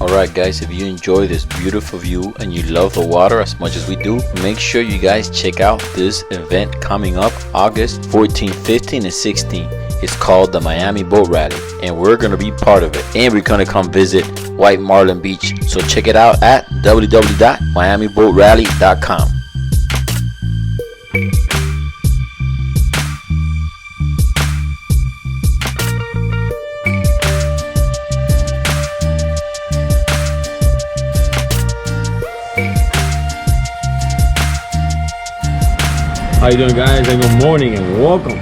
Alright guys, if you enjoy this beautiful view and you love the water as much as we do, make sure you guys check out this event coming up August 14, 15, and 16. It's called the Miami Boat Rally, and we're going to be part of it. And we're going to come visit White Marlin Beach. So check it out at www.miamiboatrally.com. How you doing, guys? And good morning and welcome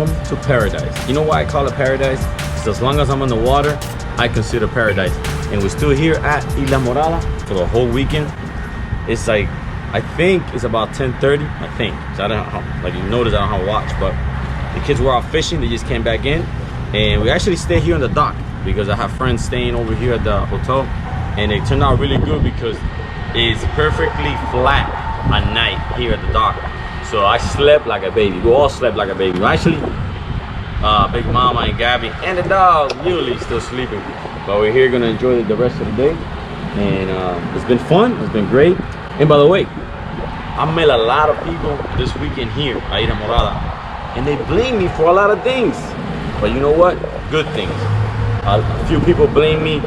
to paradise. You know why I call it paradise? Because as long as I'm on the water, I consider paradise. And we're still here at Islamorada for the whole weekend. It's like, I think it's about 10:30. I think. So I don't know how, like you notice I don't have a watch, but the kids were out fishing. They just came back in, and we actually stay here on the dock because I have friends staying over here at the hotel, and it turned out really good because it's perfectly flat at night here at the dock. So I slept like a baby. We all slept like a baby. Actually, Big Mama and Gabby and the dog usually still sleeping. But we're here gonna enjoy the rest of the day. And it's been fun, it's been great. And by the way, I met a lot of people this weekend here at Islamorada. And they blame me for a lot of things. But you know what? Good things. A few people blame me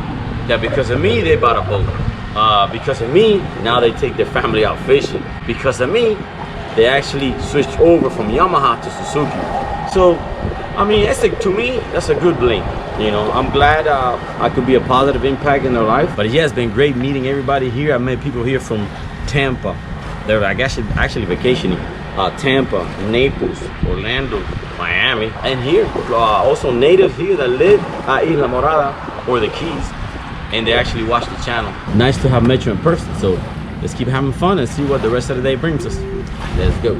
that because of me, they bought a boat. Because of me, now they take their family out fishing. Because of me, they actually switched over from Yamaha to Suzuki. So, I mean, to me, that's a good blame. You know, I'm glad I could be a positive impact in their life. But yeah, it's been great meeting everybody here. I met people here from Tampa. They're like actually vacationing. Tampa, Naples, Orlando, Miami, and here also natives here that live at Islamorada or the Keys, and they actually watch the channel. Nice to have met you in person. So let's keep having fun and see what the rest of the day brings us. Let's go.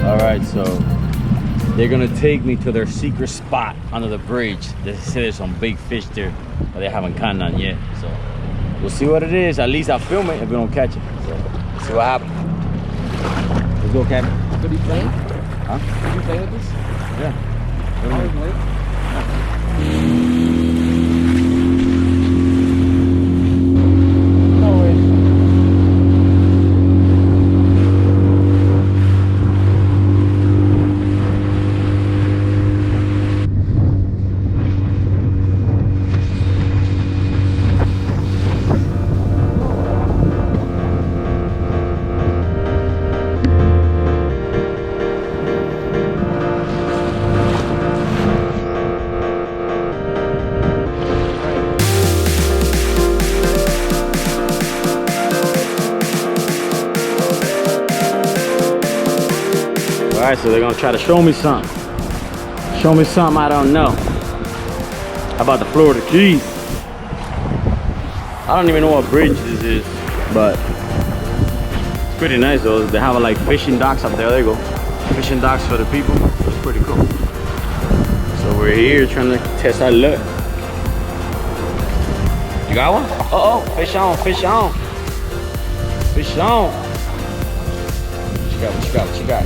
All right, so they're gonna take me to their secret spot under the bridge. They say there's some big fish there, but they haven't caught none yet. So we'll see what it is. At least I'll film it if we don't catch it. So let's see what happens. Let's go, Captain. Could he play? Huh? Could you play with this? Yeah. How is it? No way. All right, so they're gonna try to show me something. Show me something I don't know about the Florida Keys. I don't even know what bridge this is, but it's pretty nice though. They have like fishing docks up there. There you go. Fishing docks for the people. It's pretty cool. So we're here trying to test our luck. You got one? Uh-oh, fish on, fish on. Fish on. What you got, what you got, what you got?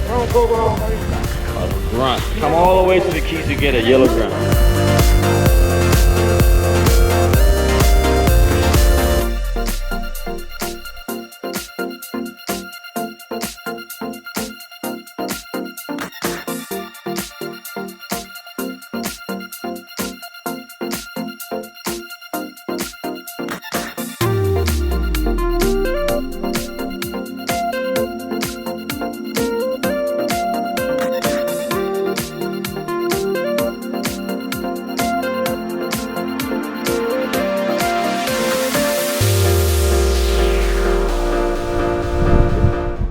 A grunt. Come all the way to the Keys to get a yellow grunt.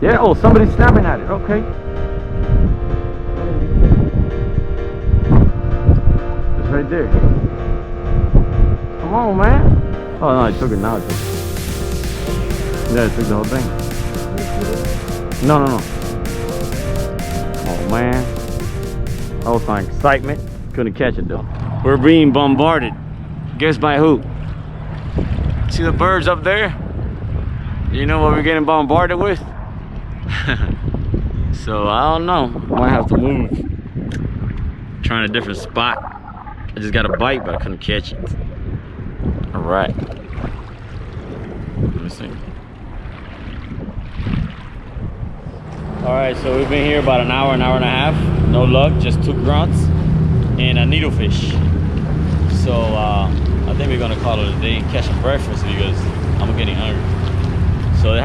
Yeah, oh, somebody's snapping at it. Okay. It's right there. Come on, man. Oh, no, I took it now. I took it. Yeah, I took the whole thing. No, no, no. Oh, man. That was my excitement. Couldn't catch it, though. We're being bombarded. Guess by who? See the birds up there? You know what we're getting bombarded with? So I don't know. Might have to move. Trying a different spot. I just got a bite, but I couldn't catch it. All right. Let me see. All right, so we've been here about an hour and a half. No luck, just 2 grunts and a needlefish. So I think we're gonna call it a day and catch some breakfast because I'm getting hungry. So they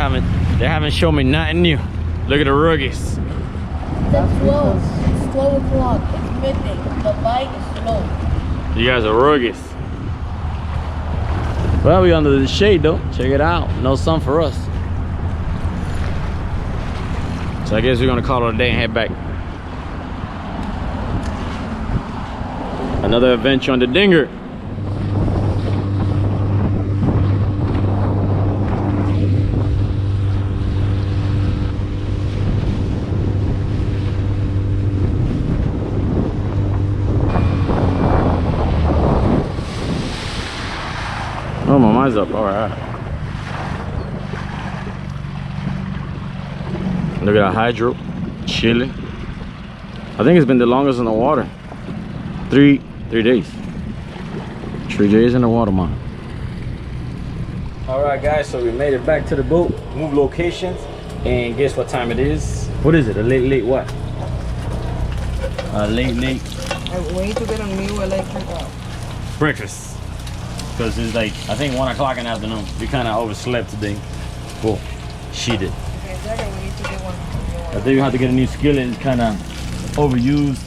haven't shown me nothing new. Look at the ruggies. That's 12. It's 12 o'clock. It's midday. The bite is slow. You guys are ruggies. Well, we under the shade though. Check it out. No sun for us. So I guess we're gonna call it a day and head back. Another adventure on the Dinger. Oh, my mind's up. All right. Look at that hydro, chilling. I think it's been the longest in the water. 3 days. 3 days in the water, man. All right, guys. So we made it back to the boat. Move locations, and guess what time it is? What is it? A late what? A late. I'm waiting to get a new electric out. Breakfast. Because it's like, I think 1 o'clock in the afternoon. We kind of overslept today. Well, she did. Okay, Daddy, we need to get one. I think we have to get a new skillet. It's kind of overused.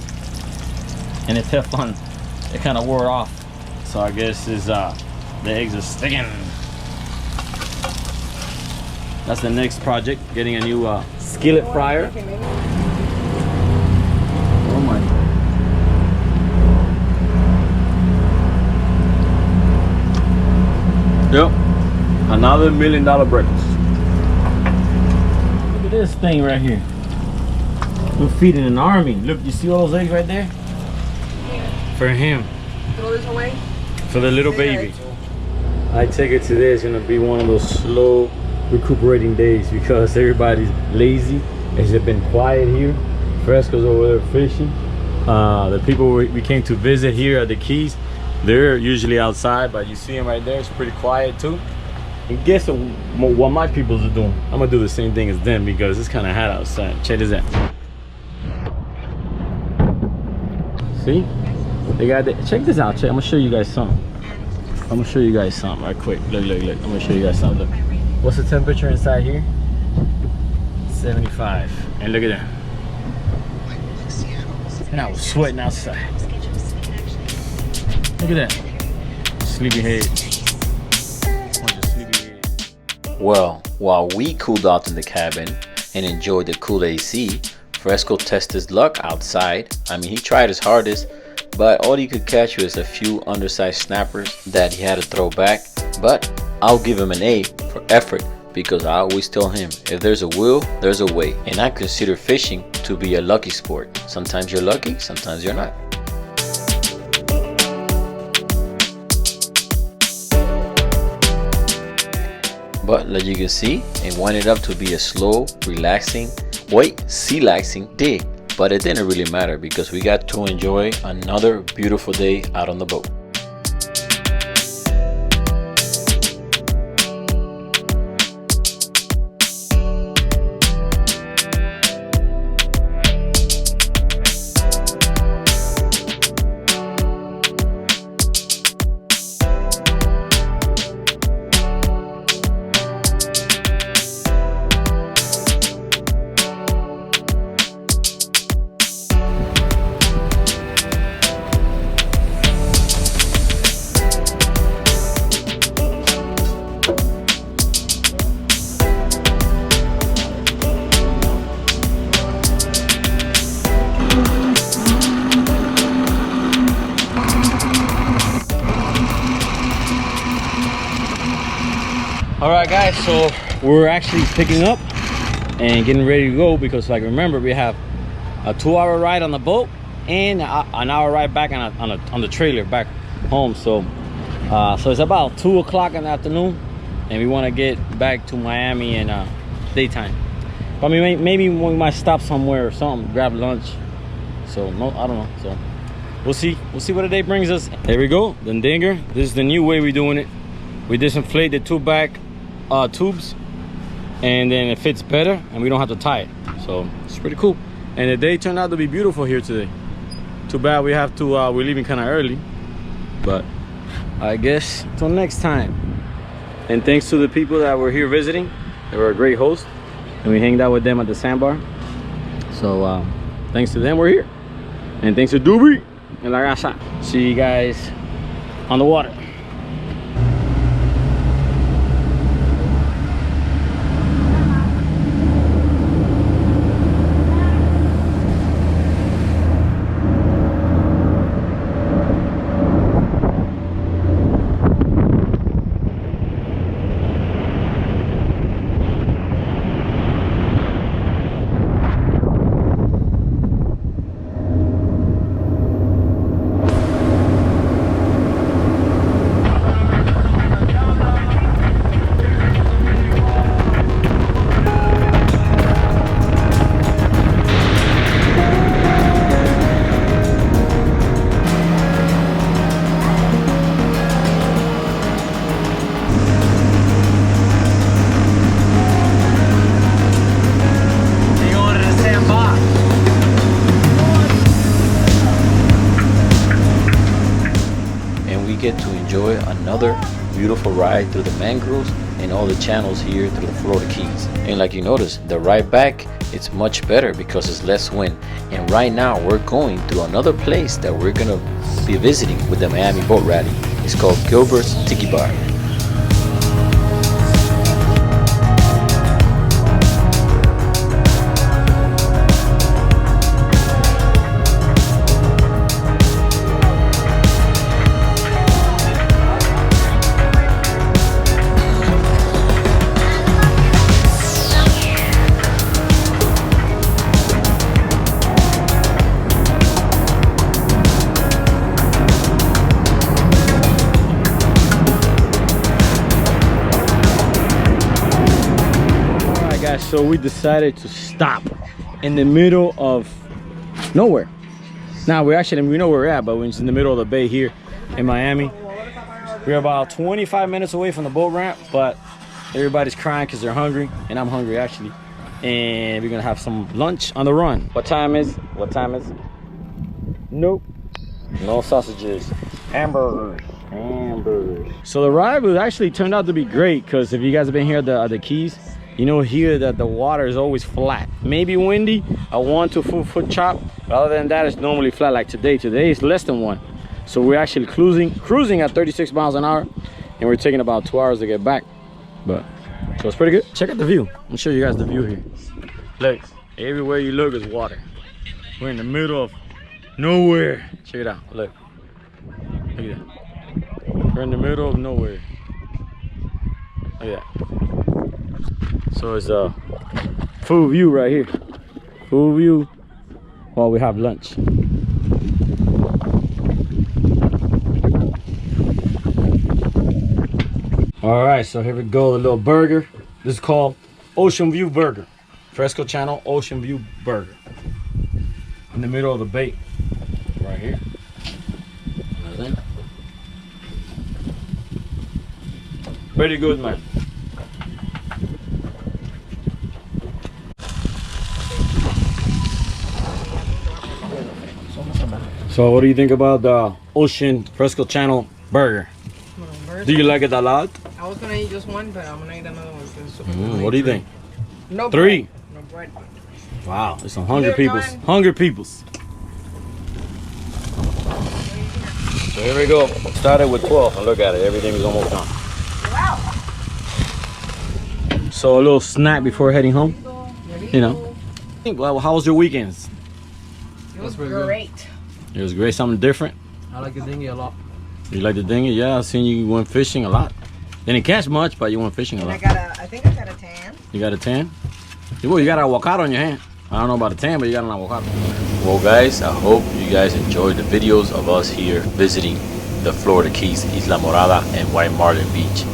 And the Teflon, it kind of wore off. So I guess it's, the eggs are sticking. That's the next project, getting a new skillet fryer. Oh my. Yep, another $1 million breakfast. Look at this thing right here. We're feeding an army. Look, you see all those eggs right there? For him. Throw this away? For the little baby. I take it today is gonna be one of those slow recuperating days because everybody's lazy. It's just been quiet here. Fresco's over there fishing. The people we came to visit here at the Keys, they're usually outside, but you see them right there. It's pretty quiet too. And guess what my peoples are doing? I'm gonna do the same thing as them because it's kind of hot outside. Check this out. See? They got the, check this out. Check. I'm gonna show you guys something. I'm gonna show you guys something right quick. Look. I'm gonna show you guys something. Look. What's the temperature inside here? 75. And look at that. And I was sweating outside. Look at that. Sleepyhead. Well, while we cooled out in the cabin and enjoyed the cool AC, Fresco tested his luck outside. I mean, he tried his hardest, but all he could catch was a few undersized snappers that he had to throw back. But I'll give him an A for effort because I always tell him, if there's a will, there's a way. And I consider fishing to be a lucky sport. Sometimes you're lucky, sometimes you're not. But like you can see, it winded up to be a slow, relaxing, sealaxing day. But it didn't really matter because we got to enjoy another beautiful day out on the boat. All right, guys, so we're actually picking up and getting ready to go because, like, remember, we have a 2-hour ride on the boat and an hour ride back on the trailer back home. So it's about 2 o'clock in the afternoon, and we want to get back to Miami in daytime. But I mean, maybe we might stop somewhere or something, grab lunch. So no, I don't know. So we'll see what the day brings us. There we go, the dinger. This is the new way we're doing it. We disinflate the two back tubes, and then it fits better, and we don't have to tie it. So it's pretty cool. And the day turned out to be beautiful here today. Too bad we have to we're leaving kind of early, but I guess until next time. And thanks to the people that were here visiting. They were a great host, and we hanged out with them at the sandbar. So thanks to them, we're here. And thanks to Doobie and La Gasa. See you guys on the water. Get to enjoy another beautiful ride through the mangroves and all the channels here through the Florida Keys. And like you notice, the ride back, it's much better because it's less wind. And right now we're going to another place that we're gonna be visiting with the Miami Boat Rally. It's called Gilbert's Tiki Bar. So we decided to stop in the middle of nowhere. Now we know where we're at, but we're in the middle of the bay here in Miami. We're about 25 minutes away from the boat ramp, but everybody's crying because they're hungry, and I'm hungry actually. And we're gonna have some lunch on the run. What time is? Nope. No sausages. Hamburgers. So the ride was actually turned out to be great, because if you guys have been here at the Keys, you know here that the water is always flat. Maybe windy, a 1 to 4 foot chop, but other than that, it's normally flat. Like today is less than 1. So we're actually cruising at 36 miles an hour, and we're taking about 2 hours to get back. But so it's pretty good. Check out the view. I'll show you guys the view here. Look, everywhere you look is water. We're in the middle of nowhere. Check it out. Look at that. We're in the middle of nowhere. Look at that. So it's a full view right here. Full view while we have lunch. All right, so here we go, the little burger. This is called Ocean View Burger. Fresco Channel Ocean View Burger. In the middle of the bay, right here. Pretty good, man. So what do you think about the Ocean Fresco Channel burger? Do you like it a lot? I was gonna eat just one, but I'm gonna eat another one. What do you think? No 3. Bread. No bread. Wow, there's some hungry peoples. Hungry peoples. So here we go. Started with 12, and look at it. Everything is almost done. Wow. So a little snack before heading home. You know. Well, how was your weekends? It was great. It was great. Something different. I like the dinghy a lot. You like the dinghy? Yeah, I've seen you went fishing a lot. Didn't catch much, but you went fishing a And lot. I think I got a tan. You got a tan? Well, you got an avocado in your hand. I don't know about a tan, but you got an avocado. Well guys, I hope you guys enjoyed the videos of us here visiting the Florida Keys, Islamorada and White Marlin Beach.